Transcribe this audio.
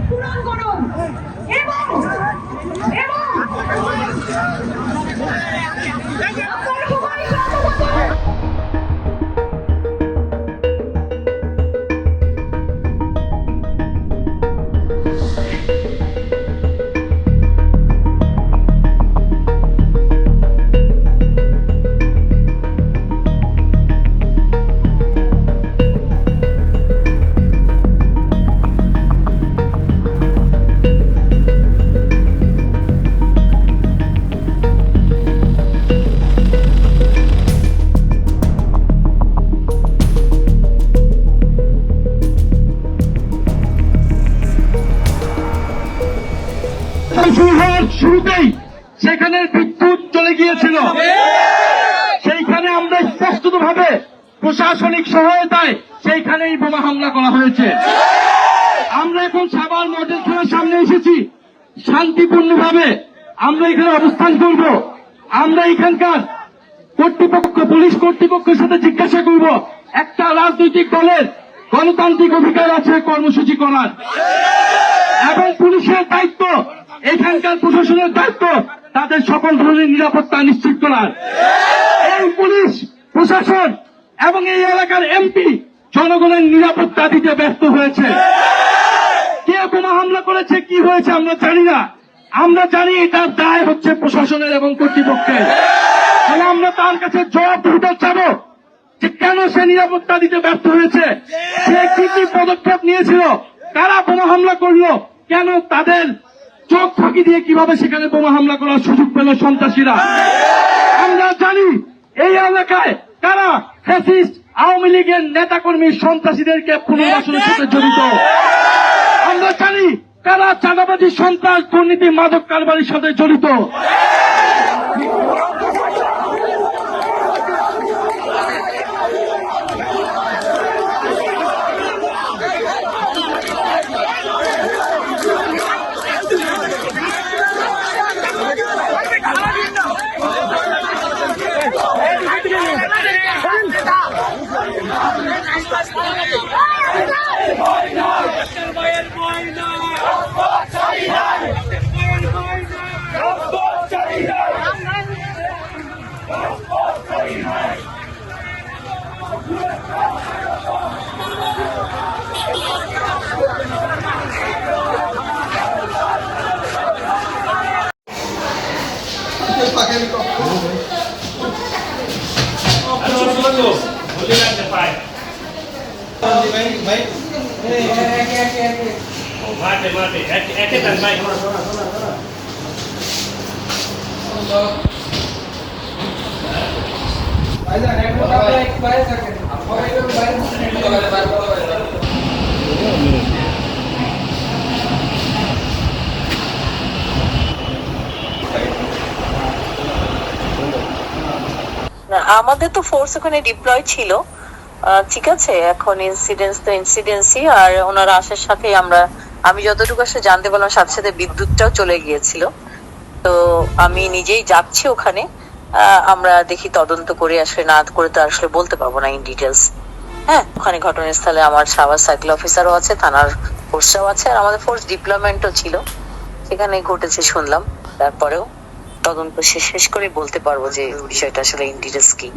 পূরণ করুন এবং শুরুতেই সেখানে বিদ্যুৎ চলে গিয়েছিল, সেইখানে আমরা স্পষ্টভাবে প্রশাসনিক সহায়তায় সেইখানেই বোমা হামলা করা হয়েছে। আমরা এখন সাভার মডেল থানার সামনে এসেছি, শান্তিপূর্ণভাবে আমরা এখানে অবস্থান করব। আমরা এখানকার কর্তৃপক্ষ, পুলিশ কর্তৃপক্ষের সাথে জিজ্ঞাসা করব, একটা রাজনৈতিক দলের গণতান্ত্রিক অধিকার আছে কর্মসূচি করার, এবং পুলিশের দায়িত্ব, এখানকার প্রশাসনের দায়িত্ব তাদের সকল ধরনের নিরাপত্তা নিশ্চিত করার। এই পুলিশ প্রশাসন এবং এই এলাকার এমপি জনগণের নিরাপত্তা দিতে ব্যর্থ হয়েছে। কে বোমা হামলা করেছে, কি হয়েছে আমরা জানি না। আমরা জানি এটার দায় হচ্ছে প্রশাসনের এবং কর্তৃপক্ষের। তাহলে আমরা তার কাছে জবাবদিহিতা চাবো যে কেন সে নিরাপত্তা দিতে ব্যর্থ হয়েছে, সে কি কি পদক্ষেপ নিয়েছিল, কারা বোমা হামলা করলো, কেন তাদের চোখ ফাঁকি দিয়ে কিভাবে সেখানে বোমা হামলা করার সুযোগ পেল সন্ত্রাসীরা। আমরা জানি এই এলাকায় কারা ফ্যাসিস্ট আওয়ামী লীগের নেতাকর্মী সন্ত্রাসীদেরকে পুনর্বাসনের সাথে জড়িত। আমরা জানি কারা চাঁদাবাজি, সন্ত্রাস, দুর্নীতি, মাদক কারবারির সাথে জড়িত। আমাদের তো ফোর্স ওখানে ডিপ্লয় ছিল, ঠিক আছে। এখন ইনসিডেন্স তো ইনসিডেন্সই, আর ওনারা আসার সাথে আমি যতটুকু আসলে জানতে পারলাম সাথে সাথে বিদ্যুৎটাও চলে গিয়েছিল। তো আমি নিজেই যাচ্ছি ওখানে, আমরা দেখি তদন্ত করে, আসলে না করে তো আসলে বলতে পারবো না ইন ডিটেলস। হ্যাঁ, ওখানে ঘটনাস্থলে আমার সাভার সার্কেল অফিসারও আছে, থানার ফোর্সরাও আছে, আর আমাদের ফোর্স ডিপ্লয়মেন্টও ছিল। সেখানে ঘটেছে শুনলাম, তারপরেও তদন্ত শেষ করে বলতে পারবো যে বিষয়টা আসলে ইন ডিটেলস কি।